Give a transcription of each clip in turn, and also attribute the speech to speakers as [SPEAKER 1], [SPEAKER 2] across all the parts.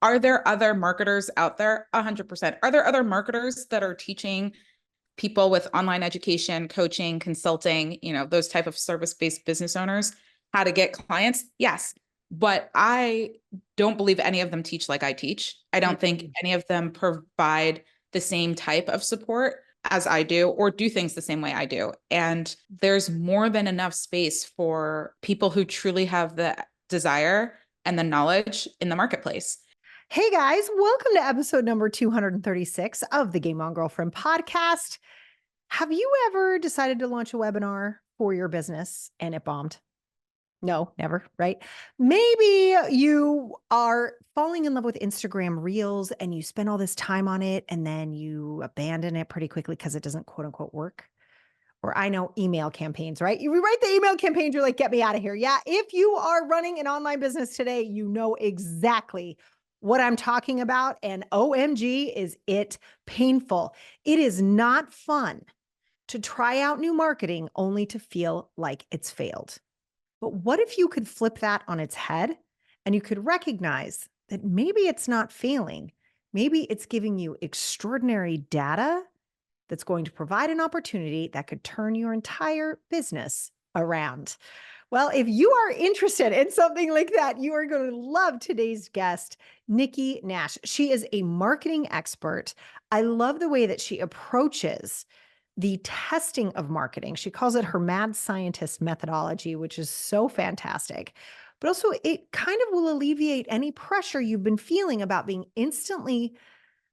[SPEAKER 1] Are there other marketers out there? 100%. Are there other marketers that are teaching people with online education, coaching, consulting, those type of service-based business owners how to get clients? Yes. But I don't believe any of them teach like I teach. I don't think any of them provide the same type of support as I do or do things the same way I do. And there's more than enough space for people who truly have the desire and the knowledge in the marketplace.
[SPEAKER 2] Hey guys, welcome to episode number 236 of the Game On Girlfriend podcast. Have you ever decided to launch a webinar for your business and it bombed? No, never, right? Maybe you are falling in love with Instagram Reels and you spend all this time on it and then you abandon it pretty quickly because it doesn't quote unquote work. Or I know email campaigns, right? You write the email campaigns, you're like, get me out of here. Yeah, if you are running an online business today, you know exactly what I'm talking about. And OMG, is it painful. It is not fun to try out new marketing only to feel like it's failed. But what if you could flip that on its head and you could recognize that maybe it's not failing? Maybe it's giving you extraordinary data that's going to provide an opportunity that could turn your entire business around. Well, if you are interested in something like that, you are going to love today's guest, Nikki Nash. She is a marketing expert. I love the way that she approaches the testing of marketing. She calls it her mad scientist methodology, which is so fantastic. But also, it kind of will alleviate any pressure you've been feeling about being instantly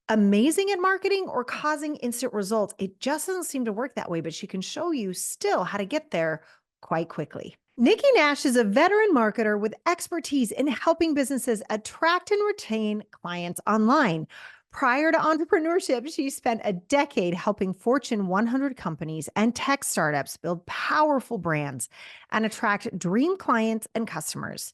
[SPEAKER 2] amazing at marketing or causing instant results. It just doesn't seem to work that way, but she can show you still how to get there quite quickly. Nikki Nash is a veteran marketer with expertise in helping businesses attract and retain clients online. Prior to entrepreneurship, she spent a decade helping Fortune 100 companies and tech startups build powerful brands and attract dream clients and customers.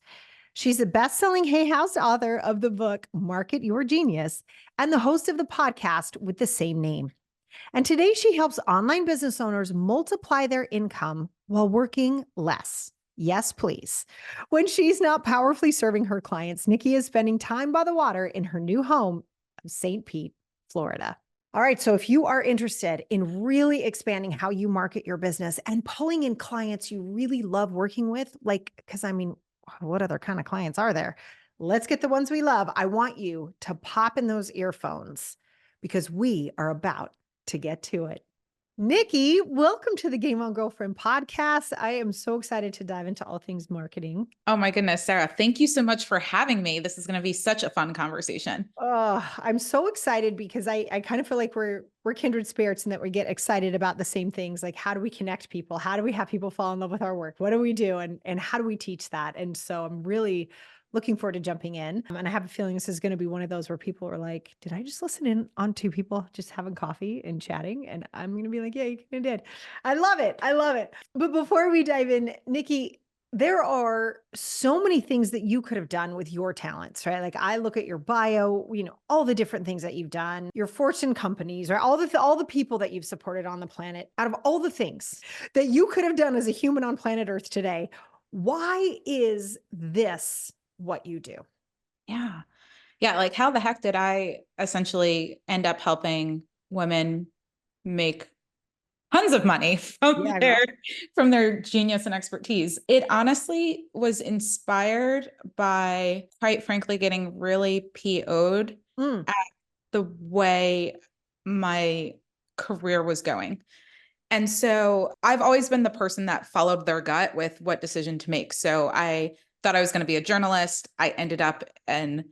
[SPEAKER 2] She's a best-selling Hay House author of the book Market Your Genius and the host of the podcast with the same name. And today she helps online business owners multiply their income while working less. Yes, please. When she's not powerfully serving her clients, Nikki is spending time by the water in her new home of St. Pete, Florida. All right. So if you are interested in really expanding how you market your business and pulling in clients you really love working with, because what other kind of clients are there? Let's get the ones we love. I want you to pop in those earphones because we are about to get to it. Nikki, welcome to the Game On Girlfriend podcast. I am so excited to dive into all things marketing.
[SPEAKER 1] Oh my goodness, Sarah, thank you so much for having me. This is going to be such a fun conversation.
[SPEAKER 2] Oh, I'm so excited because I kind of feel like we're kindred spirits and that we get excited about the same things. Like, how do we connect people? How do we have people fall in love with our work? What do we do? And how do we teach that? And so I'm really looking forward to jumping in. And I have a feeling this is going to be one of those where people are like, did I just listen in on two people just having coffee and chatting? And I'm going to be like, yeah, you kind of did. I love it. I love it. But before we dive in, Nikki, there are so many things that you could have done with your talents, right? Like I look at your bio, all the different things that you've done, your Fortune companies, right? All the people that you've supported on the planet. Out of all the things that you could have done as a human on planet Earth today, why is this what you do?
[SPEAKER 1] Yeah. Yeah. Like, how the heck did I essentially end up helping women make tons of money
[SPEAKER 2] Yeah, girl.
[SPEAKER 1] from their genius and expertise? It honestly was inspired by, quite frankly, getting really PO'd at the way my career was going. And so I've always been the person that followed their gut with what decision to make. So I thought I was going to be a journalist. I ended up in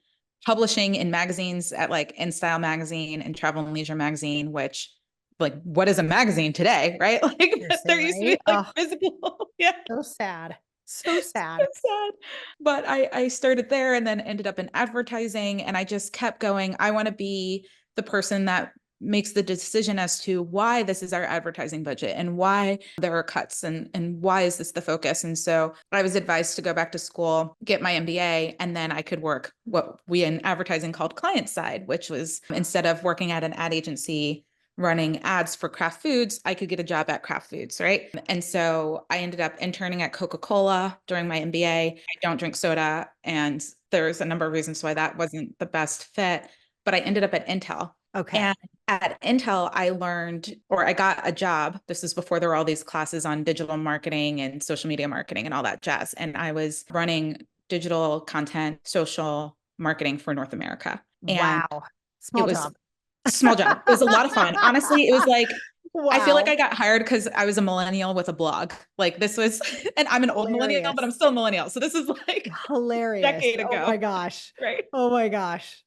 [SPEAKER 1] publishing in magazines at like InStyle magazine and Travel and Leisure magazine, which, like, what is a magazine today, right? Like, there used to be like physical. Yeah.
[SPEAKER 2] So sad. So
[SPEAKER 1] So
[SPEAKER 2] sad.
[SPEAKER 1] sad. But I started there and then ended up in advertising, and I just kept going. I want to be the person that makes the decision as to why this is our advertising budget and why there are cuts, and why is this the focus. And so I was advised to go back to school, get my M.B.A, and then I could work what we in advertising called client side, which was, instead of working at an ad agency running ads for Kraft Foods, I could get a job at Kraft Foods, right? And so I ended up interning at Coca-Cola during my M.B.A. I don't drink soda, and there's a number of reasons why that wasn't the best fit, but I ended up at Intel.
[SPEAKER 2] Okay.
[SPEAKER 1] And at Intel, I learned, or I got a job. This is before there were all these classes on digital marketing and social media marketing and all that jazz. And I was running digital content, social marketing for North America. And
[SPEAKER 2] Wow.
[SPEAKER 1] it
[SPEAKER 2] Small
[SPEAKER 1] was
[SPEAKER 2] job.
[SPEAKER 1] a small job. It was a lot of fun. Honestly, it was like, I feel like
[SPEAKER 2] Wow.
[SPEAKER 1] I got hired because I was a millennial with a blog. Like this was, and I'm an old millennial, but I'm
[SPEAKER 2] Hilarious.
[SPEAKER 1] still a millennial. So this is like a
[SPEAKER 2] Hilarious.
[SPEAKER 1] decade
[SPEAKER 2] Oh my
[SPEAKER 1] ago,
[SPEAKER 2] gosh.
[SPEAKER 1] right?
[SPEAKER 2] Oh my gosh.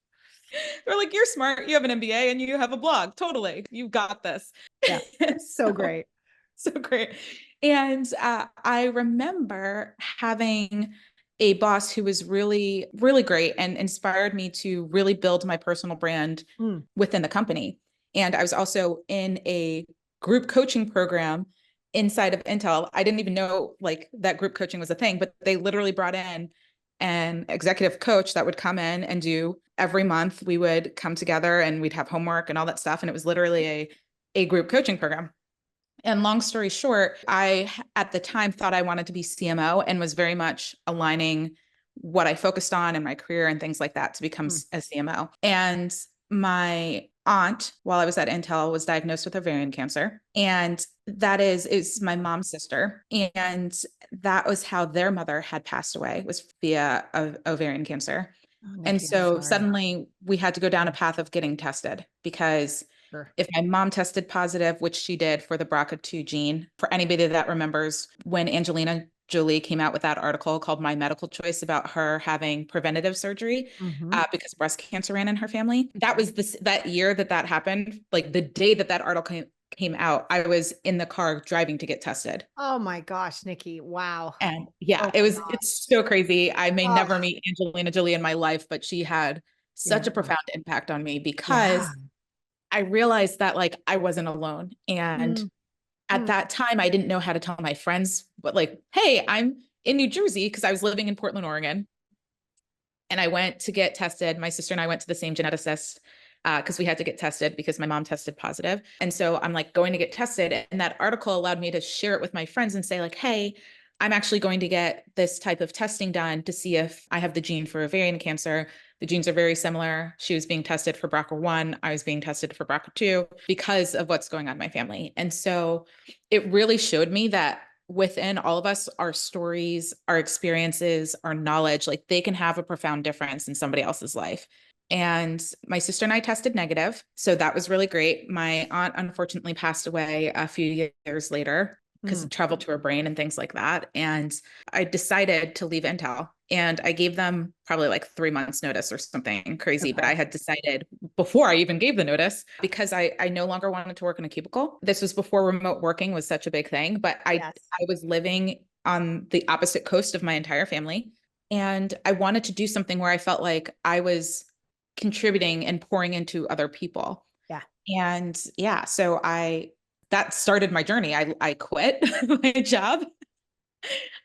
[SPEAKER 1] They're like, you're smart. You have an MBA and you have a blog. Totally. You got this.
[SPEAKER 2] Yeah. So great.
[SPEAKER 1] So great. And I remember having a boss who was really, really great and inspired me to really build my personal brand within the company. And I was also in a group coaching program inside of Intel. I didn't even know like that group coaching was a thing, but they literally brought in an executive coach that would come in and do every month. We would come together and we'd have homework and all that stuff. And it was literally a group coaching program. And long story short, I at the time thought I wanted to be C.M.O. and was very much aligning what I focused on in my career and things like that to become a C.M.O. And my aunt, while I was at Intel, was diagnosed with ovarian cancer. And that is my mom's sister. And that was how their mother had passed away, was via ovarian cancer.
[SPEAKER 2] Oh,
[SPEAKER 1] And
[SPEAKER 2] Nikki, I'm
[SPEAKER 1] so
[SPEAKER 2] sorry.
[SPEAKER 1] suddenly we had to go down a path of getting tested because if my mom tested positive, which she did for the BRCA2 gene, for anybody that remembers when Angelina Jolie came out with that article called My Medical Choice about her having preventative surgery because breast cancer ran in her family. That was that year that happened. Like the day that article came out, I was in the car driving to get tested.
[SPEAKER 2] Oh my gosh, Nikki. Wow.
[SPEAKER 1] And yeah,
[SPEAKER 2] Oh my gosh.
[SPEAKER 1] it's so crazy. I may
[SPEAKER 2] Oh,
[SPEAKER 1] never meet Angelina Jolie in my life, but she had such a
[SPEAKER 2] yeah.
[SPEAKER 1] profound impact on me because
[SPEAKER 2] Yeah.
[SPEAKER 1] I realized that like I wasn't alone. And
[SPEAKER 2] Mm,
[SPEAKER 1] at
[SPEAKER 2] mm.
[SPEAKER 1] that time, I didn't know how to tell my friends, but like, hey, I'm in New Jersey because I was living in Portland, Oregon. And I went to get tested. My sister and I went to the same geneticist because we had to get tested because my mom tested positive. And so I'm like going to get tested. And that article allowed me to share it with my friends and say, like, hey, I'm actually going to get this type of testing done to see if I have the gene for ovarian cancer. The genes are very similar. She was being tested for BRCA1. I was being tested for BRCA2 because of what's going on in my family. And so it really showed me that within all of us, our stories, our experiences, our knowledge, like they can have a profound difference in somebody else's life. And my sister and I tested negative. So that was really great. My aunt unfortunately passed away a few years later because of travel to her brain and things like that. And I decided to leave Intel and I gave them probably like 3 months notice or something crazy. But I had decided before I even gave the notice because I no longer wanted to work in a cubicle. This was before remote working was such a big thing, but I was living on the opposite coast of my entire family. And I wanted to do something where I felt like I was contributing and pouring into other people.
[SPEAKER 2] Yeah.
[SPEAKER 1] And yeah, so that started my journey. I quit my job.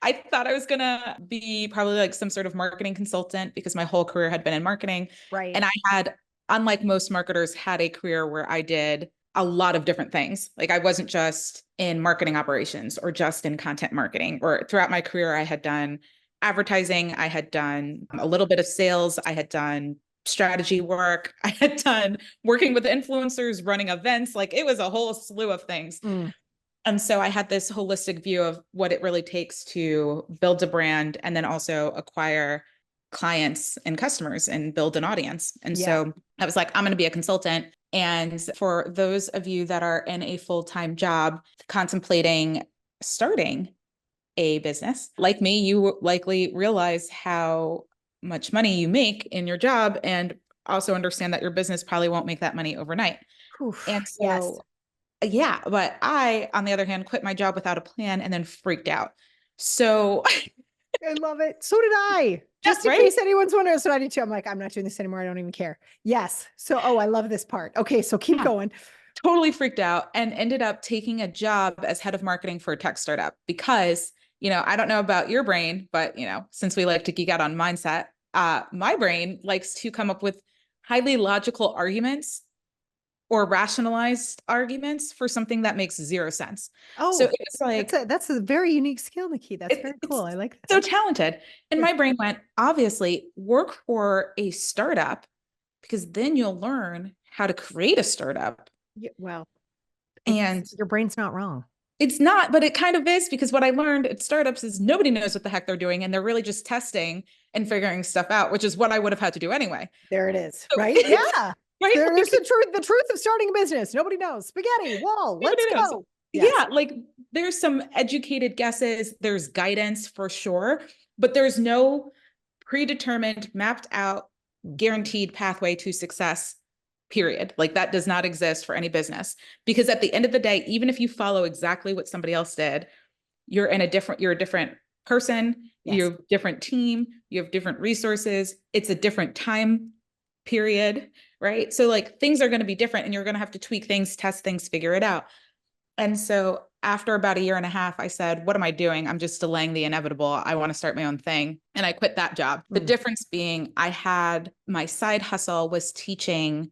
[SPEAKER 1] I thought I was gonna be probably like some sort of marketing consultant because my whole career had been in marketing.
[SPEAKER 2] Right.
[SPEAKER 1] And I had, unlike most marketers, had a career where I did a lot of different things. Like I wasn't just in marketing operations or just in content marketing, or throughout my career, I had done advertising, I had done a little bit of sales, I had done strategy work, I had done working with influencers, running events. Like it was a whole slew of things. And so I had this holistic view of what it really takes to build a brand and then also acquire clients and customers and build an audience. And so I was like, I'm going to be a consultant. And for those of you that are in a full-time job contemplating starting a business, like me, you likely realize how much money you make in your job and also understand that your business probably won't make that money overnight. And so yeah, but I, on the other hand, quit my job without a plan and then freaked out. So
[SPEAKER 2] I love it. So did I. Just in
[SPEAKER 1] right?
[SPEAKER 2] case anyone's wondering, so I did too. I'm like, I'm not doing this anymore. I don't even care. Yes. So, I love this part. Okay, so keep going.
[SPEAKER 1] Totally freaked out and ended up taking a job as head of marketing for a tech startup because, I don't know about your brain, but, since we like to geek out on mindset, my brain likes to come up with highly logical arguments or rationalized arguments for something that makes zero sense. So
[SPEAKER 2] Oh,
[SPEAKER 1] it was like,
[SPEAKER 2] that's a very unique skill, Nikki. That's very cool.
[SPEAKER 1] it's
[SPEAKER 2] I like
[SPEAKER 1] so
[SPEAKER 2] that.
[SPEAKER 1] talented. And
[SPEAKER 2] Yeah.
[SPEAKER 1] my brain went, obviously, work for a startup because then you'll learn how to create a startup.
[SPEAKER 2] Yeah, well, it's
[SPEAKER 1] And
[SPEAKER 2] your brain's not wrong.
[SPEAKER 1] it's not, but it kind of is, because what I learned at startups is nobody knows what the heck they're doing. And they're really just testing and figuring stuff out, which is what I would have had to do anyway.
[SPEAKER 2] There it is,
[SPEAKER 1] So
[SPEAKER 2] right?
[SPEAKER 1] it's
[SPEAKER 2] Yeah.
[SPEAKER 1] right.
[SPEAKER 2] There
[SPEAKER 1] Like,
[SPEAKER 2] is the truth of starting a business. Nobody knows. Spaghetti, wall, let's
[SPEAKER 1] nobody knows.
[SPEAKER 2] go. Yes.
[SPEAKER 1] Yeah, like there's some educated guesses, there's guidance for sure, but there's no predetermined, mapped out, guaranteed pathway to success, period. Like that does not exist for any business. Because at the end of the day, even if you follow exactly what somebody else did, you're a different person, you
[SPEAKER 2] Yes.
[SPEAKER 1] have a different team, you have different resources, it's a different time period, right? So like things are going to be different and you're going to have to tweak things, test things, figure it out. And so after about a year and a half, I said, what am I doing? I'm just delaying the inevitable. I want to start my own thing. And I quit that job. The difference being I had my side hustle was teaching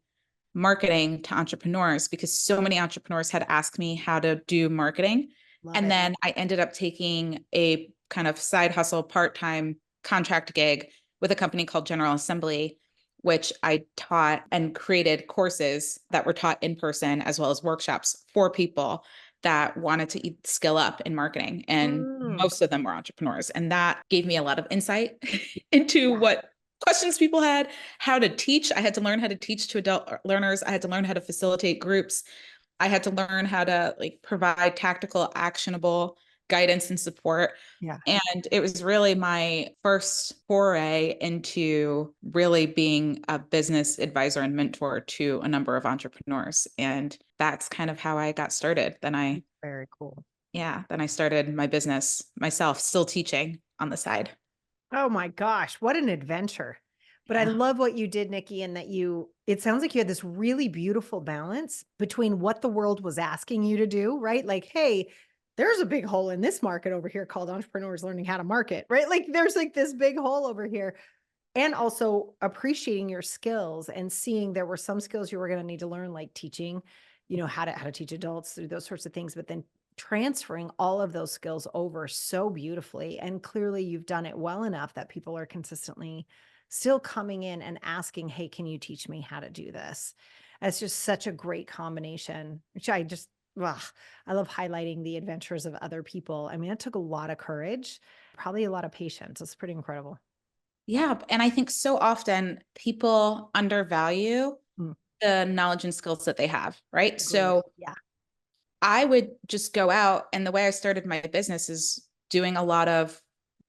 [SPEAKER 1] marketing to entrepreneurs because so many entrepreneurs had asked me how to do marketing.
[SPEAKER 2] Love
[SPEAKER 1] And
[SPEAKER 2] it.
[SPEAKER 1] then I ended up taking a kind of side hustle, part-time contract gig with a company called General Assembly, which I taught and created courses that were taught in person as well as workshops for people that wanted to skill up in marketing. And
[SPEAKER 2] Mm.
[SPEAKER 1] most of them were entrepreneurs. And that gave me a lot of insight into
[SPEAKER 2] Yeah.
[SPEAKER 1] what questions people had, how to teach. I had to learn how to teach to adult learners. I had to learn how to facilitate groups. I had to learn how to like provide tactical, actionable guidance and support.
[SPEAKER 2] Yeah.
[SPEAKER 1] And it was really my first foray into really being a business advisor and mentor to a number of entrepreneurs. And that's kind of how I got started.
[SPEAKER 2] Very cool.
[SPEAKER 1] Then I started my business myself, still teaching on the side.
[SPEAKER 2] Oh my gosh, what an adventure. But I
[SPEAKER 1] Yeah.
[SPEAKER 2] love what you did, Nikki, and that it sounds like you had this really beautiful balance between what the world was asking you to do, right? Like, hey, there's a big hole in this market over here called entrepreneurs learning how to market, right? Like there's like this big hole over here. And also appreciating your skills and seeing there were some skills you were going to need to learn, like teaching, how to teach adults through those sorts of things, but then transferring all of those skills over so beautifully. And clearly you've done it well enough that people are consistently still coming in and asking, hey, can you teach me how to do this? It's just such a great combination, which I love highlighting the adventures of other people. I mean, it took a lot of courage, probably a lot of patience. It's pretty incredible.
[SPEAKER 1] Yeah. And I think so often people undervalue
[SPEAKER 2] Mm,
[SPEAKER 1] the knowledge and skills that they have, right?
[SPEAKER 2] agreed.
[SPEAKER 1] So
[SPEAKER 2] Yeah.
[SPEAKER 1] I would just go out, and the way I started my business is doing a lot of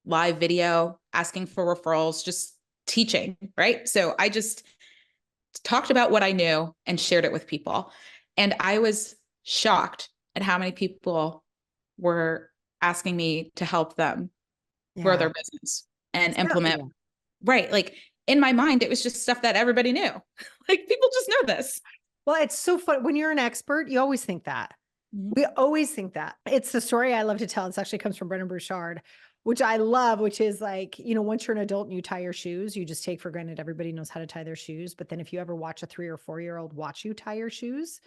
[SPEAKER 1] live video, asking for referrals, just teaching, right? So I just talked about what I knew and shared it with people. And I was shocked at how many people were asking me to help them grow
[SPEAKER 2] Yeah.
[SPEAKER 1] their business and
[SPEAKER 2] So,
[SPEAKER 1] implement.
[SPEAKER 2] yeah.
[SPEAKER 1] Right. Like in my mind, it was just stuff that everybody knew. Like people just know this.
[SPEAKER 2] Well, it's so fun. When you're an expert, you always think that.
[SPEAKER 1] Mhm.
[SPEAKER 2] We always think that. It's the story I love to tell. It actually comes from Brendan Burchard, which I love, which is like, once you're an adult and you tie your shoes, you just take for granted everybody knows how to tie their shoes. But then if you ever watch a 3 or 4-year-old watch you tie your shoes,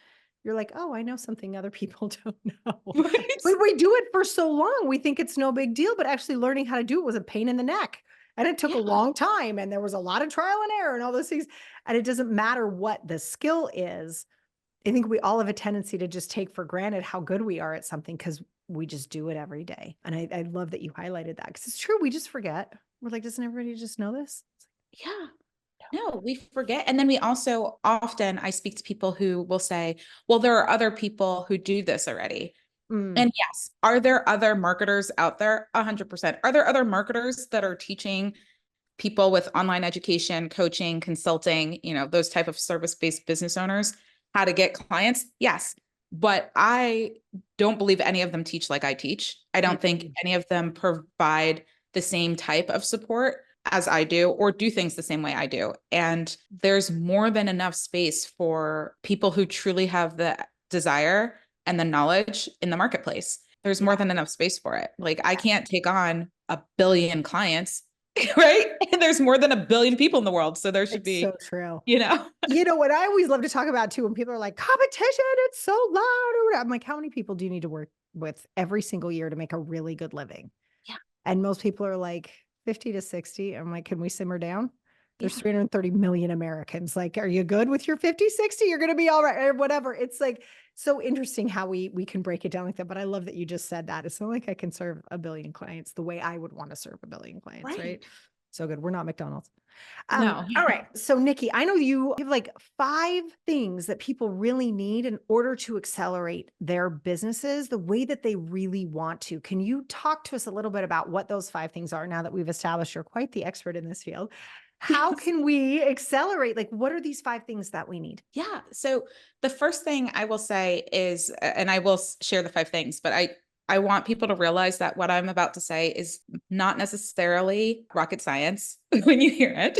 [SPEAKER 2] you're like, oh, I know something other people don't know.
[SPEAKER 1] Right.
[SPEAKER 2] But we do it for so long, we think it's no big deal, but actually learning how to do it was a pain in the neck. And it took a
[SPEAKER 1] Yeah.
[SPEAKER 2] long time. And there was a lot of trial and error and all those things. And it doesn't matter what the skill is. I think we all have a tendency to just take for granted how good we are at something because we just do it every day. And I love that you highlighted that because it's true. We just forget. We're like, doesn't everybody just know this?
[SPEAKER 1] Yeah. No, we forget. And then we also often, I speak to people who will say, well, there are other people who do this already.
[SPEAKER 2] Mm,
[SPEAKER 1] And yes, are there other marketers out there? 100%. Are there other marketers that are teaching people with online education, coaching, consulting, those type of service-based business owners how to get clients? Yes. But I don't believe any of them teach like I teach. I don't think
[SPEAKER 2] mm,
[SPEAKER 1] any of them provide the same type of support as I do or do things the same way I do. And there's more than enough space for people who truly have the desire and the knowledge in the marketplace. There's more
[SPEAKER 2] yeah.
[SPEAKER 1] than enough space for it. Like I can't take on a billion clients right? And there's more than 1 billion people in the world. So there should
[SPEAKER 2] It's
[SPEAKER 1] be,
[SPEAKER 2] so true.
[SPEAKER 1] you know,
[SPEAKER 2] What I always love to talk about too, when people are like, competition, it's so loud. Or whatever. I'm like, how many people do you need to work with every single year to make a really good living?
[SPEAKER 1] yeah,
[SPEAKER 2] And most people are like 50 to 60. I'm like, can we simmer down? There's
[SPEAKER 1] yeah,
[SPEAKER 2] 330 million Americans. Like, are you good with your 50, 60? You're going to be all right or whatever. It's like so interesting how we can break it down like that. But I love that you just said that. It's not like I can serve 1 billion clients the way I would want to serve 1 billion clients, right?
[SPEAKER 1] right.
[SPEAKER 2] So good. We're not McDonald's.
[SPEAKER 1] No.
[SPEAKER 2] All right. So Nikki, I know you have like 5 things that people really need in order to accelerate their businesses the way that they really want to. Can you talk to us a little bit about what those 5 things are now that we've established you're quite the expert in this field? How can we accelerate? Like, what are these 5 things that we need?
[SPEAKER 1] Yeah. So the first thing I will say is, and I will share the 5 things, but I want people to realize that what I'm about to say is not necessarily rocket science when you hear it.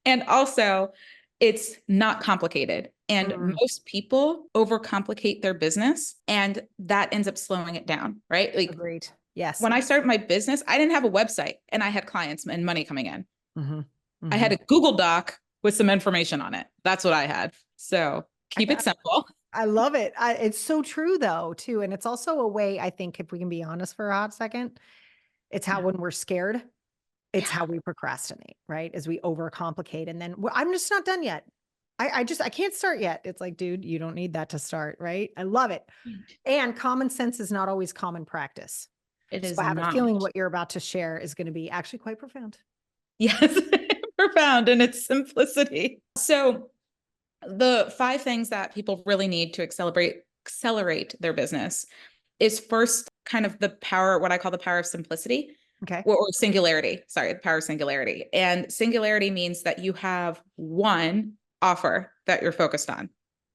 [SPEAKER 1] And also, it's not complicated. And
[SPEAKER 2] Mm,
[SPEAKER 1] most people overcomplicate their business, and that ends up slowing it down, right? Like
[SPEAKER 2] agreed. Yes.
[SPEAKER 1] when I started my business, I didn't have a website and I had clients and money coming in.
[SPEAKER 2] Mm-hmm.
[SPEAKER 1] I
[SPEAKER 2] Mm-hmm.
[SPEAKER 1] had a Google Doc with some information on it. That's what I had. So keep it simple.
[SPEAKER 2] I love it. It's so true though, too. And it's also a way, I think, if we can be honest for a hot second, it's how
[SPEAKER 1] Yeah.
[SPEAKER 2] when we're scared, it's
[SPEAKER 1] Yeah.
[SPEAKER 2] how we procrastinate, right? As we overcomplicate. And then I'm just not done yet. I can't start yet. It's like, dude, you don't need that to start, right? I love it. And common sense is not always common practice.
[SPEAKER 1] It
[SPEAKER 2] So
[SPEAKER 1] is
[SPEAKER 2] I have a
[SPEAKER 1] not.
[SPEAKER 2] feeling what you're about to share is going to be actually quite profound.
[SPEAKER 1] Yes. Profound in its simplicity. So the 5 things that people really need to accelerate their business is first kind of the power, what I call the power of simplicity.
[SPEAKER 2] Okay.
[SPEAKER 1] Or singularity. Sorry, the power of singularity. And singularity means that you have one offer that you're focused on,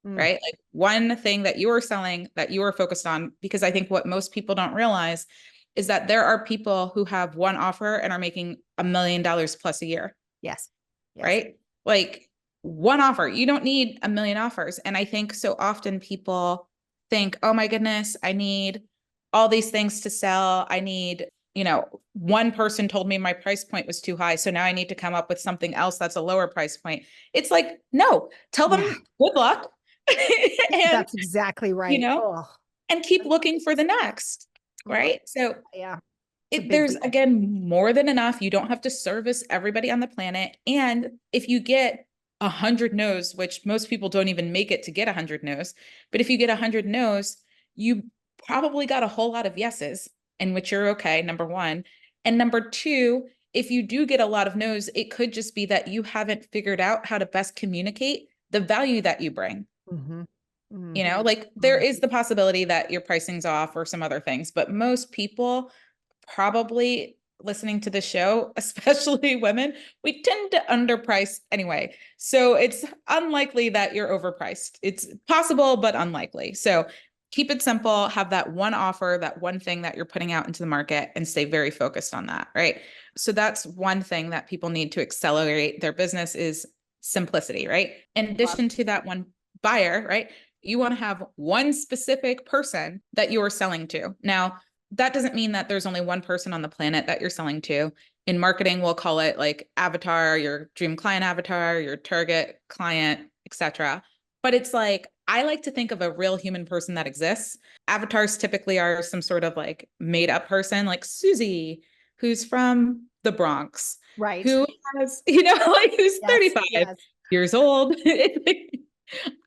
[SPEAKER 2] Mm,
[SPEAKER 1] right? Like one thing that you are selling that you are focused on. Because I think what most people don't realize is that there are people who have one offer and are making $1 million plus a year,
[SPEAKER 2] yes. Yes.
[SPEAKER 1] right? Like one offer, you don't need a million offers. And I think so often people think, oh my goodness, I need all these things to sell. I need, one person told me my price point was too high. So now I need to come up with something else that's a lower price point. It's like, no, tell
[SPEAKER 2] Yeah.
[SPEAKER 1] them good luck. and,
[SPEAKER 2] That's exactly
[SPEAKER 1] you
[SPEAKER 2] right.
[SPEAKER 1] know,
[SPEAKER 2] Oh,
[SPEAKER 1] and keep looking for the next, right? So
[SPEAKER 2] yeah. It's a big
[SPEAKER 1] there's
[SPEAKER 2] deal.
[SPEAKER 1] again more than enough. You don't have to service everybody on the planet. And if you get 100 no's, which most people don't even make it to get 100 no's, but if you get 100 no's, you probably got a whole lot of yeses, in which you're okay, number one. And number two, if you do get a lot of no's, it could just be that you haven't figured out how to best communicate the value that you bring.
[SPEAKER 2] Mm-hmm. Mm-hmm.
[SPEAKER 1] Like there is the possibility that your pricing's off or some other things, but most people probably listening to the show, especially women, we tend to underprice anyway. So it's unlikely that you're overpriced. It's possible, but unlikely. So keep it simple, have that one offer, that one thing that you're putting out into the market, and stay very focused on that, right? So that's one thing that people need to accelerate their business is simplicity, right? In addition to that one buyer, right? You want to have one specific person that you are selling to. Now, that doesn't mean that there's only one person on the planet that you're selling to. In marketing, we'll call it like avatar, your dream client avatar, your target client, etc. But it's like I like to think of a real human person that exists. Avatars typically are some sort of like made up person, like Susie, who's from the Bronx,
[SPEAKER 2] Right.
[SPEAKER 1] who has, like who's
[SPEAKER 2] Yes.
[SPEAKER 1] 35
[SPEAKER 2] Yes.
[SPEAKER 1] years old.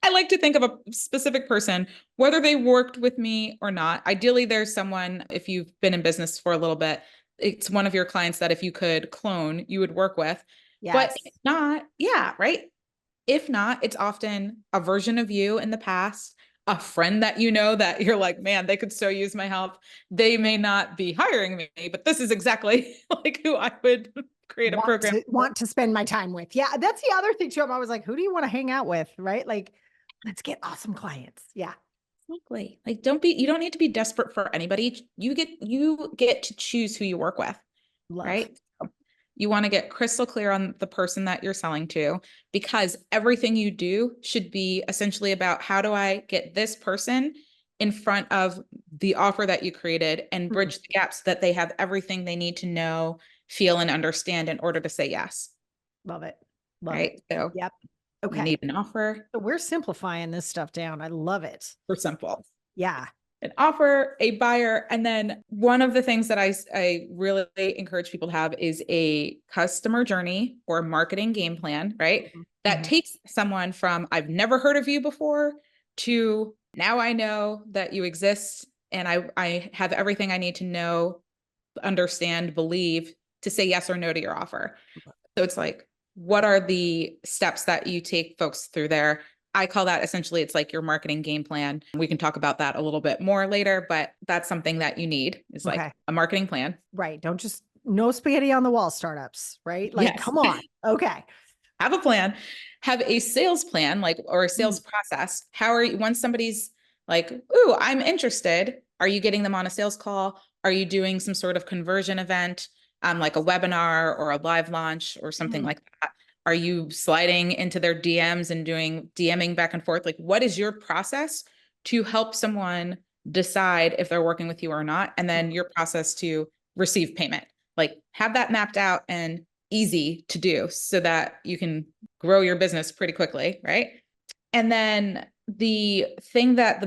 [SPEAKER 1] I like to think of a specific person, whether they worked with me or not. Ideally, there's someone, if you've been in business for a little bit, it's one of your clients that if you could clone, you would work with. But
[SPEAKER 2] Yes.
[SPEAKER 1] if not, yeah, right. If not, it's often a version of you in the past, a friend that you know that you're like, man, they could so use my help. They may not be hiring me, but this is exactly like who I would create a program for.
[SPEAKER 2] Want to spend my time with. Yeah, that's the other thing too. I'm always like, who do you want to hang out with? Right? Like, let's get awesome clients. Yeah.
[SPEAKER 1] Exactly. Like you don't need to be desperate for anybody. You get to choose who you work with,
[SPEAKER 2] Love.
[SPEAKER 1] right? You want to get crystal clear on the person that you're selling to because everything you do should be essentially about how do I get this person in front of the offer that you created and
[SPEAKER 2] Mm,
[SPEAKER 1] bridge the gaps so that they have everything they need to know feel and understand in order to say yes.
[SPEAKER 2] Love it. Love
[SPEAKER 1] Right.
[SPEAKER 2] it.
[SPEAKER 1] So
[SPEAKER 2] Yep.
[SPEAKER 1] you
[SPEAKER 2] Okay.
[SPEAKER 1] need an offer.
[SPEAKER 2] So we're simplifying this stuff down. I love it.
[SPEAKER 1] For simple.
[SPEAKER 2] Yeah.
[SPEAKER 1] An offer, a buyer. And then one of the things that I really encourage people to have is a customer journey or marketing game plan, right? That takes someone from I've never heard of you before to now I know that you exist and I have everything I need to know, understand, believe to say yes or no to your offer. So it's like, what are the steps that you take folks through there? I call that essentially, it's like your marketing game plan. We can talk about that a little bit more later, but that's something that you need is like a marketing plan.
[SPEAKER 2] Right. Don't just no spaghetti on the wall startups, right? Like,
[SPEAKER 1] Yes.
[SPEAKER 2] come on. Okay.
[SPEAKER 1] Have a plan, have a sales plan, like, or a sales process. How are you, once somebody's like, ooh, I'm interested. Are you getting them on a sales call? Are you doing some sort of conversion event, like a webinar or a live launch or something like that? Are you sliding into their DMs and doing DMing back and forth? Like, what is your process to help someone decide if they're working with you or not? And then your process to receive payment, like have that mapped out and easy to do so that you can grow your business pretty quickly, right? And then the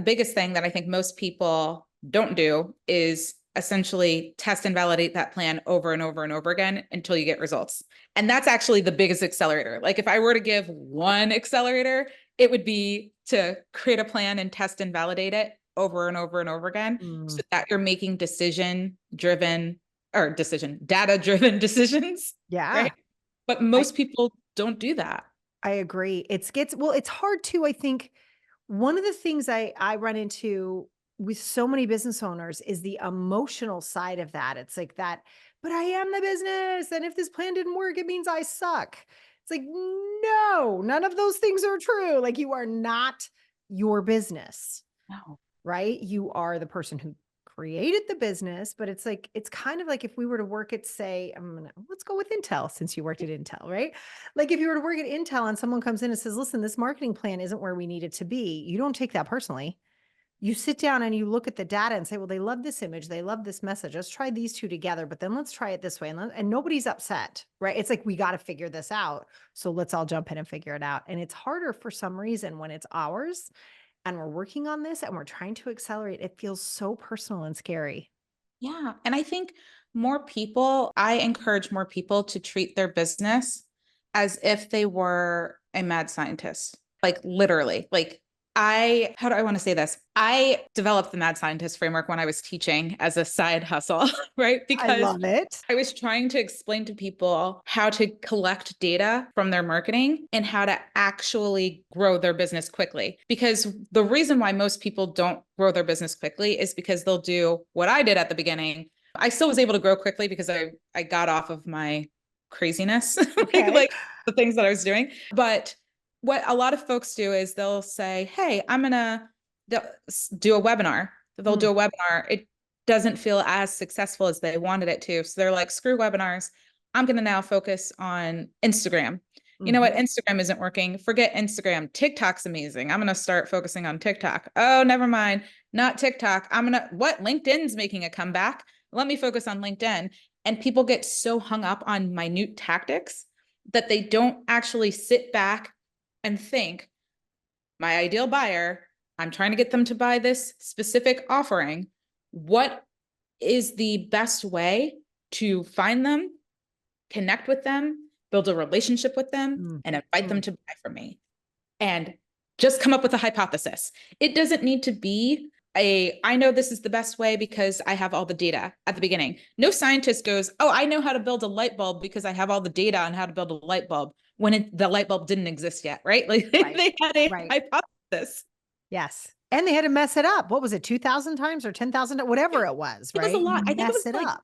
[SPEAKER 1] biggest thing that I think most people don't do is essentially test and validate that plan over and over and over again until you get results. And that's actually the biggest accelerator. Like if I were to give one accelerator, it would be to create a plan and test and validate it over and over and over again so that you're making data-driven decisions.
[SPEAKER 2] Yeah.
[SPEAKER 1] Right. But most people don't do that.
[SPEAKER 2] I agree. It's hard too. I think one of the things I run into with so many business owners is the emotional side of that. It's like that, but I am the business. And if this plan didn't work, it means I suck. It's like, no, none of those things are true. Like you are not your business.
[SPEAKER 1] No.
[SPEAKER 2] Right? You are the person who created the business, but it's like, it's kind of like if we were to work at, say, let's go with Intel since you worked at Intel, right? Like if you were to work at Intel and someone comes in and says, listen, this marketing plan isn't where we need it to be. You don't take that personally. You sit down and you look at the data and say, well, they love this image. They love this message. Let's try these two together, but then let's try it this way. And nobody's upset, right? It's like, we got to figure this out. So let's all jump in and figure it out. And it's harder for some reason when it's ours and we're working on this and we're trying to accelerate. It feels so personal and scary.
[SPEAKER 1] Yeah. And I think I encourage more people to treat their business as if they were a mad scientist, like literally, like how do I want to say this? I developed the mad scientist framework when I was teaching as a side hustle, right?
[SPEAKER 2] I
[SPEAKER 1] Because
[SPEAKER 2] love it.
[SPEAKER 1] I was trying to explain to people how to collect data from their marketing and how to actually grow their business quickly. Because the reason why most people don't grow their business quickly is because they'll do what I did at the beginning. I still was able to grow quickly because I got off of my craziness,
[SPEAKER 2] Okay.
[SPEAKER 1] like the things that I was doing. But what a lot of folks do is they'll say, hey, they'll do a webinar. They'll do a webinar. It doesn't feel as successful as they wanted it to. So they're like, screw webinars. I'm going to now focus on Instagram. You know what? Instagram isn't working. Forget Instagram. TikTok's amazing. I'm going to start focusing on TikTok. Oh, never mind. Not TikTok. LinkedIn's making a comeback. Let me focus on LinkedIn. And people get so hung up on minute tactics that they don't actually sit back and think, my ideal buyer, I'm trying to get them to buy this specific offering. What is the best way to find them, connect with them, build a relationship with them, and invite them to buy from me? And just come up with a hypothesis. It doesn't need to be I know this is the best way because I have all the data at the beginning. No scientist goes, oh, I know how to build a light bulb because I have all the data on how to build a light bulb when the light bulb didn't exist yet, right? Like they had a hypothesis.
[SPEAKER 2] Yes. And they had to mess it up. What was it? 2,000 times or 10,000, whatever it was, right?
[SPEAKER 1] It was a lot. I think it was like
[SPEAKER 2] up.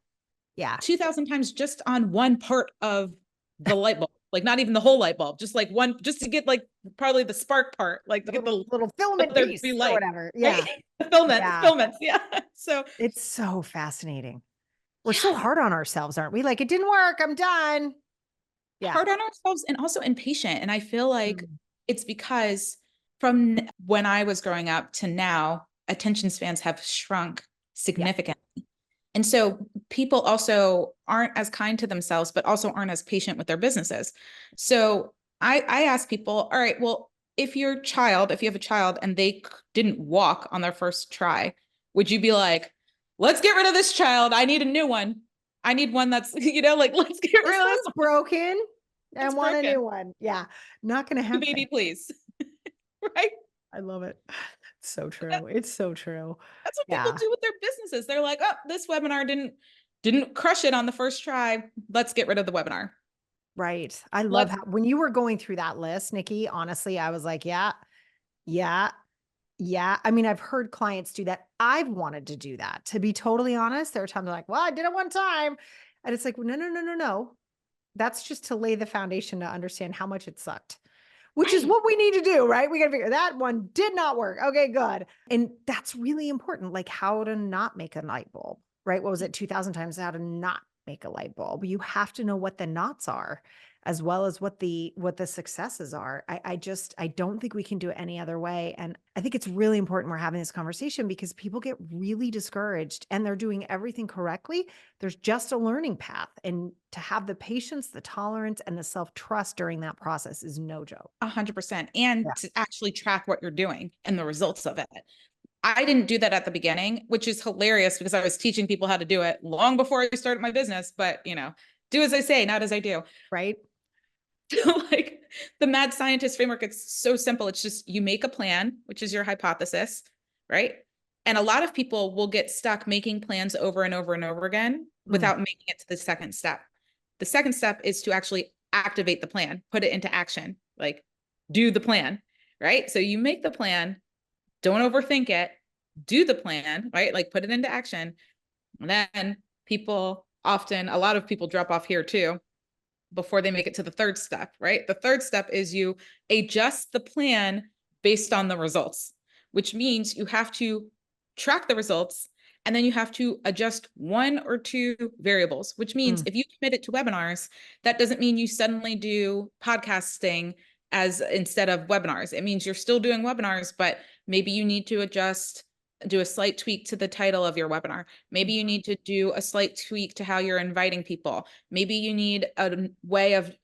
[SPEAKER 2] Yeah.
[SPEAKER 1] 2,000 times just on one part of the light bulb. Like not even the whole light bulb, just like one, just to get like probably the spark part, like to get the
[SPEAKER 2] little filament piece or whatever. Yeah.
[SPEAKER 1] Right? The filaments. Yeah. So
[SPEAKER 2] it's so fascinating. We're so hard on ourselves, aren't we? Like, it didn't work. I'm done. Yeah.
[SPEAKER 1] Hard on ourselves and also impatient. And I feel like it's because from when I was growing up to now, attention spans have shrunk significantly. And so people also aren't as kind to themselves, but also aren't as patient with their businesses. So I ask people, all right, well, if you have a child and they didn't walk on their first try, would you be like, let's get rid of this child. I need a new one. I need one that's, like, let's get rid
[SPEAKER 2] This
[SPEAKER 1] of
[SPEAKER 2] one's broken. I
[SPEAKER 1] It's
[SPEAKER 2] want a new
[SPEAKER 1] broken.
[SPEAKER 2] one. Yeah. Not going to happen.
[SPEAKER 1] Baby, please. Right?
[SPEAKER 2] I love it. It's so true. It's so true.
[SPEAKER 1] That's what people
[SPEAKER 2] Yeah.
[SPEAKER 1] do with their businesses. They're like, oh, this webinar didn't crush it on the first try. Let's get rid of the webinar.
[SPEAKER 2] Right. I love
[SPEAKER 1] Let's
[SPEAKER 2] how when you were going through that list, Nikki, honestly, I was like, yeah, yeah, yeah. I mean, I've heard clients do that. I've wanted to do that. To be totally honest, there are times I'm like, well, I did it one time. And it's like, no, no, no, no, no. That's just to lay the foundation to understand how much it sucked, which is
[SPEAKER 1] right.
[SPEAKER 2] what we need to do, right? We got to figure that one did not work. Okay, good. And that's really important, like how to not make a light bulb, right? What was it, 2000 times how to not make a light bulb? You have to know what the knots are as well as what the successes are. I don't think we can do it any other way. And I think it's really important we're having this conversation because people get really discouraged and they're doing everything correctly. There's just a learning path. And to have the patience, the tolerance, and the self-trust during that process is no joke.
[SPEAKER 1] 100%.
[SPEAKER 2] Yeah.
[SPEAKER 1] And to actually track what you're doing and the results of it. I didn't do that at the beginning, which is hilarious because I was teaching people how to do it long before I started my business. But, do as I say, not as I do.
[SPEAKER 2] Right.
[SPEAKER 1] Like the mad scientist framework, it's so simple. It's just you make a plan, which is your hypothesis, right? And a lot of people will get stuck making plans over and over and over again without making it to the second step. The second step is to actually activate the plan, put it into action, like do the plan, right? So you make the plan, don't overthink it, do the plan, right? Like put it into action. And then a lot of people drop off here too before they make it to the third step, right? The third step is you adjust the plan based on the results, which means you have to track the results and then you have to adjust one or two variables, which means if you commit it to webinars, that doesn't mean you suddenly do podcasting as instead of webinars. It means you're still doing webinars, but maybe you need to do a slight tweak to the title of your webinar. Maybe you need to do a slight tweak to how you're inviting people. Maybe you need a way of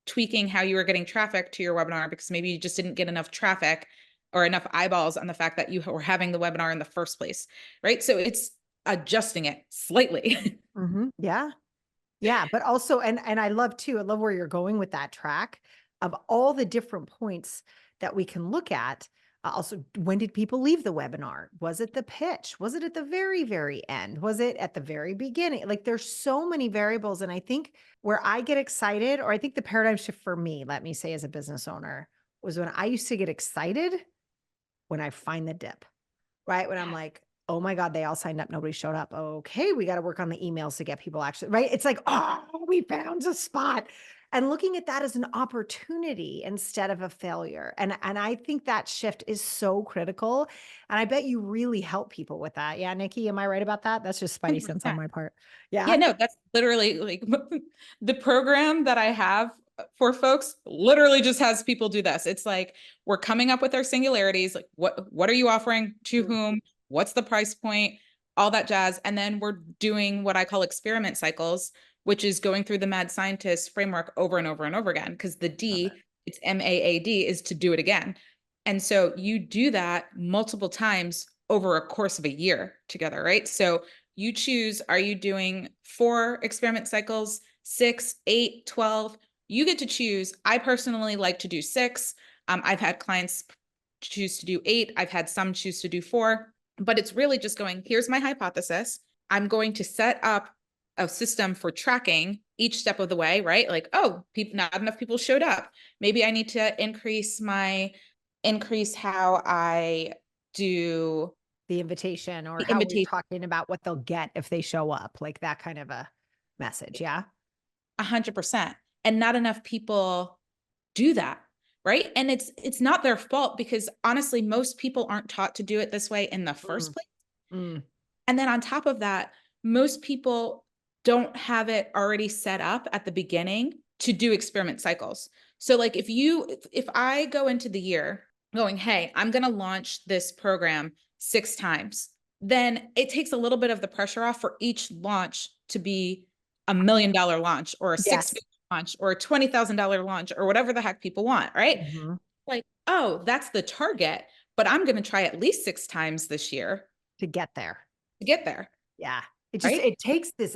[SPEAKER 1] tweaking how you are getting traffic to your webinar because maybe you just didn't get enough traffic or enough eyeballs on the fact that you were having the webinar in the first place, right? So it's adjusting it slightly.
[SPEAKER 2] Yeah. Yeah. But also, and I love where you're going with that track of all the different points that we can look at. Also, when did people leave the webinar? Was it the pitch? Was it at the very, very end? Was it at the very beginning? Like there's so many variables. And I think where I get excited, or I think the paradigm shift for me, let me say as a business owner, was when I used to get excited when I find the dip, right? When I'm like, oh my God, they all signed up. Nobody showed up. Okay, we got to work on the emails to get people actually, right? It's like, oh, we found a spot. And looking at that as an opportunity instead of a failure. And I think that shift is so critical. And I bet you really help people with that. Yeah, Nikki, am I right about that? That's just spidey sense on my part.
[SPEAKER 1] Yeah,
[SPEAKER 2] Yeah.
[SPEAKER 1] no, that's literally like the program that I have for folks literally just has people do this. It's like we're coming up with our singularities, like what are you offering to whom? What's the price point? All that jazz. And then we're doing what I call experiment cycles, which is going through the mad scientist framework over and over and over again. Because the D, it's M.A.A.D, is to do it again. And so you do that multiple times over a course of a year together, right? So you choose, are you doing 4 experiment cycles, 6, 8, 12? You get to choose. I personally like to do 6. I've had clients choose to do 8. I've had some choose to do 4, but it's really just going, here's my hypothesis. I'm going to set up a system for tracking each step of the way, right? Like, oh, not enough people showed up. Maybe I need to increase how I do
[SPEAKER 2] The invitation or
[SPEAKER 1] the
[SPEAKER 2] how we're
[SPEAKER 1] invitation.
[SPEAKER 2] talking about what they'll get if they show up, like that kind of a message. Yeah.
[SPEAKER 1] 100%. And not enough people do that, right? And it's not their fault because honestly, most people aren't taught to do it this way in the first place.
[SPEAKER 2] Mm.
[SPEAKER 1] And then on top of that, most people don't have it already set up at the beginning to do experiment cycles. So like if I go into the year going, hey, I'm going to launch this program 6 times, then it takes a little bit of the pressure off for each launch to be $1 million launch or a
[SPEAKER 2] Yes.
[SPEAKER 1] six-figure launch or a $20,000 launch or whatever the heck people want, right? Like, oh, that's the target, but I'm going to try at least 6 times this year
[SPEAKER 2] To get there.
[SPEAKER 1] to get there,
[SPEAKER 2] Yeah.
[SPEAKER 1] right?
[SPEAKER 2] It takes this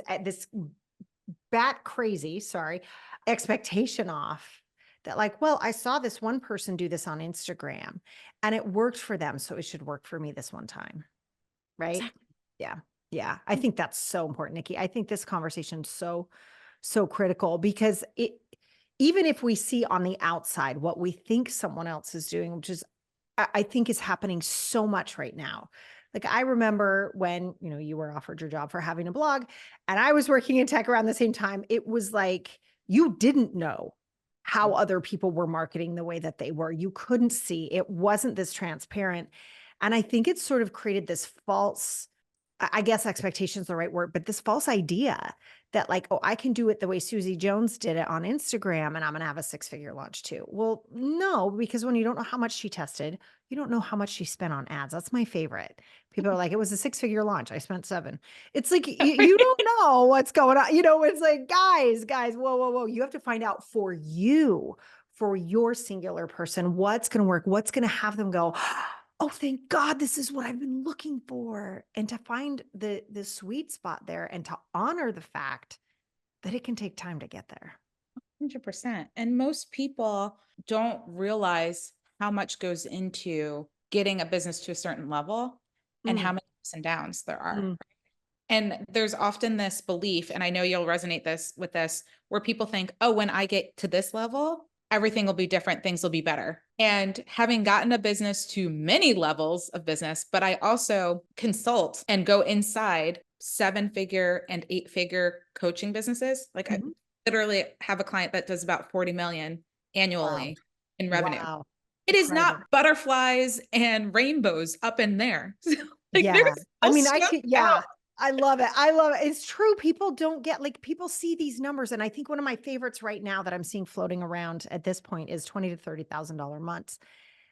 [SPEAKER 2] bat crazy, sorry, expectation off that like, well, I saw this one person do this on Instagram and it worked for them. So it should work for me this one time. Right.
[SPEAKER 1] Exactly.
[SPEAKER 2] Yeah. Yeah. I think that's so important, Nikki. I think this conversation's so critical because even if we see on the outside what we think someone else is doing, which is, I think is happening so much right now. Like I remember when, you were offered your job for having a blog and I was working in tech around the same time, it was like, you didn't know how other people were marketing the way that they were. You couldn't see, it wasn't this transparent. And I think it's sort of created this false, I guess expectation is the right word, but this false idea that like, oh, I can do it the way Susie Jones did it on Instagram and I'm going to have a 6-figure launch too. Well, no, because when you don't know how much she tested, you don't know how much she spent on ads. That's my favorite. People are like, it was a 6-figure launch. I spent 7. It's like, you don't know what's going on. It's like, guys, whoa. You have to find out for you, for your singular person, what's going to work, what's going to have them go, oh, thank God, this is what I've been looking for. And to find the sweet spot there and to honor the fact that it can take time to get there.
[SPEAKER 1] 100%. And most people don't realize how much goes into getting a business to a certain level and how many ups and downs there are. And there's often this belief, and I know you'll resonate with this, where people think, oh, when I get to this level, everything will be different, things will be better. And having gotten a business to many levels of business, but I also consult and go inside 7-figure and 8-figure coaching businesses. Like I literally have a client that does about 40 million annually in revenue.
[SPEAKER 2] Wow.
[SPEAKER 1] It is not butterflies and rainbows up in there. Like
[SPEAKER 2] Yeah. I mean,
[SPEAKER 1] out.
[SPEAKER 2] I love it. I love it. It's true. People don't get like people see these numbers. And I think one of my favorites right now that I'm seeing floating around at this point is $20,000 to $30,000 months.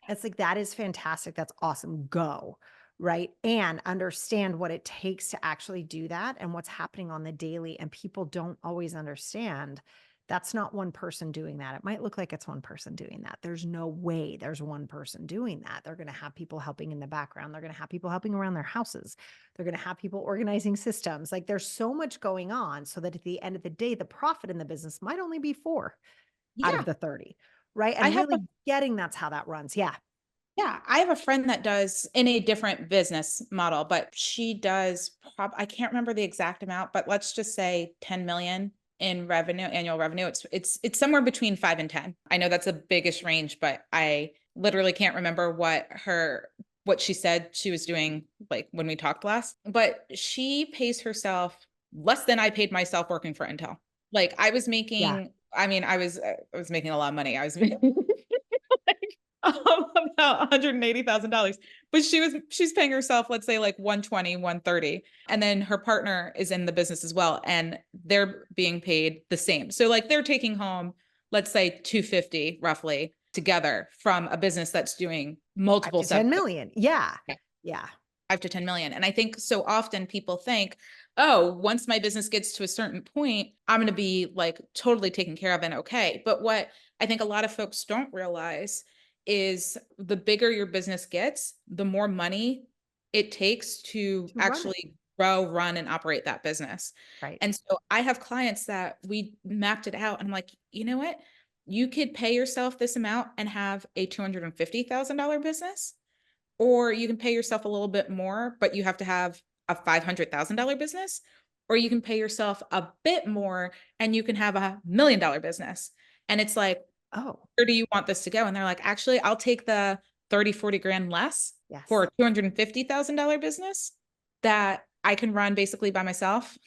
[SPEAKER 2] It's like, that is fantastic. That's awesome. Go. Right. And understand what it takes to actually do that and what's happening on the daily. And people don't always understand that's not one person doing that. It might look like it's one person doing that. There's no way there's one person doing that. They're going to have people helping in the background. They're going to have people helping around their houses. They're going to have people organizing systems. Like there's so much going on so that at the end of the day, the profit in the business might only be 4 out of the 30. Right. And really getting that's how that runs. Yeah.
[SPEAKER 1] Yeah, I have a friend that does in a different business model, but she does I can't remember the exact amount, but let's just say 10 million in revenue, annual revenue. It's somewhere between 5 and 10. I know that's a biggish range, but I literally can't remember what she said she was doing like when we talked last. But she pays herself less than I paid myself working for Intel. Like I was making, I mean, I was making a lot of money. I was making about $180,000, but she's paying herself, let's say like 120, 130. And then her partner is in the business as well. And they're being paid the same. So like they're taking home, let's say 250 roughly together from a business that's doing multiple
[SPEAKER 2] 10 million. Yeah.
[SPEAKER 1] 5 to 10 million. And I think so often people think, oh, once my business gets to a certain point, I'm going to be like totally taken care of and okay. But what I think a lot of folks don't realize is the bigger your business gets, the more money it takes to actually grow, run, and operate that business.
[SPEAKER 2] Right.
[SPEAKER 1] And so I have clients that we mapped it out and I'm like, you know what? You could pay yourself this amount and have a $250,000 business, or you can pay yourself a little bit more, but you have to have a $500,000 business, or you can pay yourself a bit more and you can have $1 million business. And it's like, oh, where do you want this to go? And they're like, actually, I'll take the 30, 40 grand less for a $250,000 business that I can run basically by myself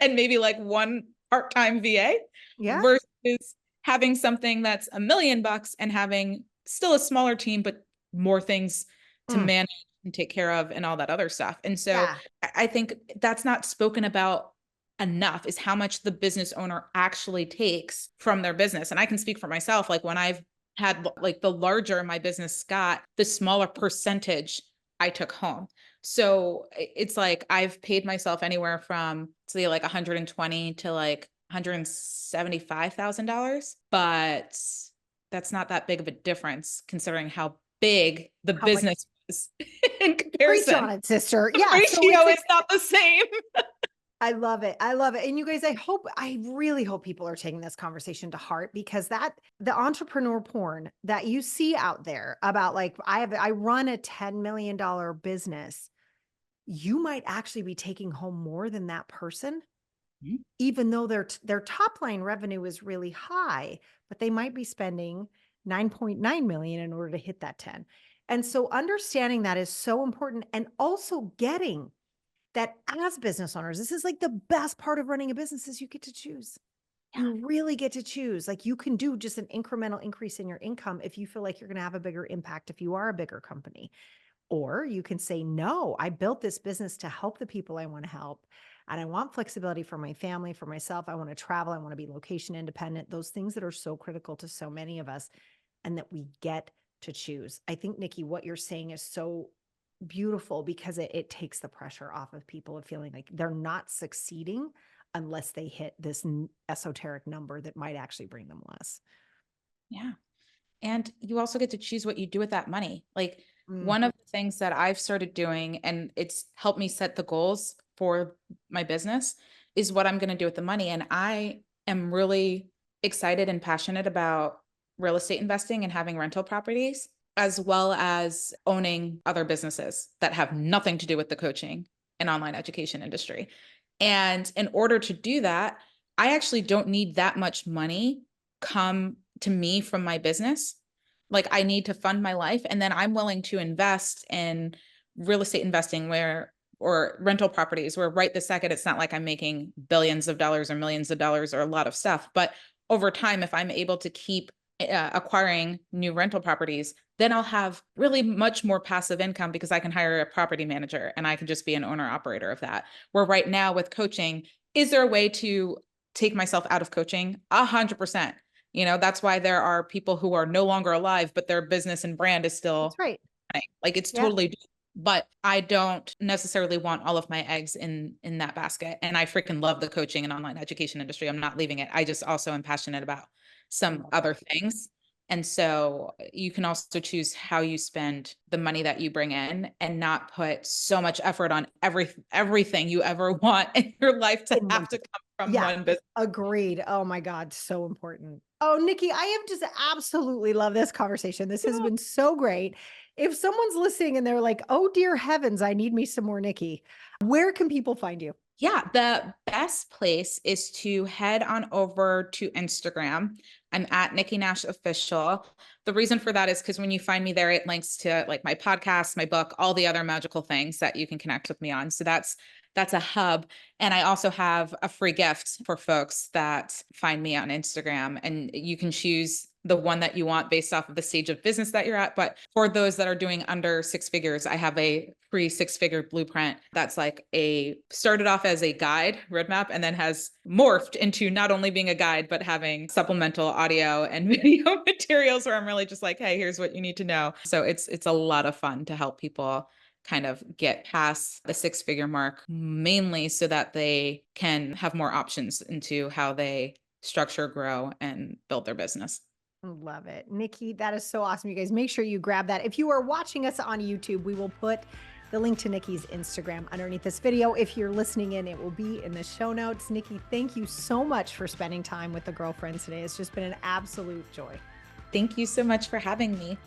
[SPEAKER 1] and maybe like one part-time VA versus having something that's $1 million and having still a smaller team, but more things to manage and take care of and all that other stuff. And so I think that's not spoken about enough, is how much the business owner actually takes from their business. And I can speak for myself. Like when I've had like the larger my business got, the smaller percentage I took home. So it's like I've paid myself anywhere from say like 120 to like $175,000, but that's not that big of a difference considering how big the
[SPEAKER 2] How much
[SPEAKER 1] business was in
[SPEAKER 2] preach on
[SPEAKER 1] comparison.
[SPEAKER 2] it, sister.
[SPEAKER 1] The
[SPEAKER 2] Yeah. So
[SPEAKER 1] ratio is not the same.
[SPEAKER 2] I love it. I love it. And you guys, I really hope people are taking this conversation to heart because the entrepreneur porn that you see out there about like, I run a $10 million business. You might actually be taking home more than that person,
[SPEAKER 1] Mhm.
[SPEAKER 2] even though their top line revenue is really high, but they might be spending 9.9 million in order to hit that 10. And so understanding that is so important. And also getting that as business owners, this is like the best part of running a business is you get to choose.
[SPEAKER 1] Yeah.
[SPEAKER 2] You really get to choose. Like you can do just an incremental increase in your income if you feel like you're going to have a bigger impact if you are a bigger company. Or you can say, no, I built this business to help the people I want to help. And I want flexibility for my family, for myself. I want to travel. I want to be location independent. Those things that are so critical to so many of us and that we get to choose. I think, Nikki, what you're saying is so beautiful because it takes the pressure off of people of feeling like they're not succeeding unless they hit this esoteric number that might actually bring them less.
[SPEAKER 1] Yeah. And you also get to choose what you do with that money. Like
[SPEAKER 2] Mm,
[SPEAKER 1] one of the things that I've started doing, and it's helped me set the goals for my business, is what I'm going to do with the money. And I am really excited and passionate about real estate investing and having rental properties, as well as owning other businesses that have nothing to do with the coaching and online education industry. And in order to do that, I actually don't need that much money come to me from my business. Like I need to fund my life, and then I'm willing to invest in real estate investing where or rental properties where right this second it's not like I'm making billions of dollars or millions of dollars or a lot of stuff, but over time if I'm able to keep acquiring new rental properties, then I'll have really much more passive income because I can hire a property manager and I can just be an owner operator of that. Where right now with coaching, is there a way to take myself out of coaching? 100%. You know, that's why there are people who are no longer alive, but their business and brand is
[SPEAKER 2] that's
[SPEAKER 1] still
[SPEAKER 2] right.
[SPEAKER 1] running. Like it's
[SPEAKER 2] Yeah.
[SPEAKER 1] totally, but I don't necessarily want all of my eggs in that basket. And I freaking love the coaching and online education industry. I'm not leaving it. I just also am passionate about
[SPEAKER 2] I
[SPEAKER 1] some
[SPEAKER 2] love
[SPEAKER 1] other
[SPEAKER 2] that.
[SPEAKER 1] things. And so you can also choose how you spend the money that you bring in and not put so much effort on everything you ever want in your life to
[SPEAKER 2] In one
[SPEAKER 1] have to
[SPEAKER 2] place.
[SPEAKER 1] come from
[SPEAKER 2] Yeah.
[SPEAKER 1] one business.
[SPEAKER 2] Agreed. Oh my God. So important. Oh, Nikki, I have just absolutely love this conversation. This has been so great. If someone's listening and they're like, oh, dear heavens, I need me some more Nikki, where can people find you?
[SPEAKER 1] Yeah, the best place is to head on over to Instagram. I'm at Nikki Nash Official. The reason for that is because when you find me there, it links to like my podcast, my book, all the other magical things that you can connect with me on. So that's a hub. And I also have a free gift for folks that find me on Instagram. And you can choose the one that you want based off of the stage of business that you're at. But for those that are doing under six figures, I have a free six-figure blueprint that's like started off as a guide roadmap and then has morphed into not only being a guide, but having supplemental audio and video materials where I'm really just like, hey, here's what you need to know. So it's a lot of fun to help people kind of get past the six-figure mark, mainly so that they can have more options into how they structure, grow, and build their business.
[SPEAKER 2] Love it. Nikki, that is so awesome. You guys make sure you grab that. If you are watching us on YouTube, we will put the link to Nikki's Instagram underneath this video. If you're listening in, it will be in the show notes. Nikki, thank you so much for spending time with the girlfriends today. It's just been an absolute joy.
[SPEAKER 1] Thank you so much for having me.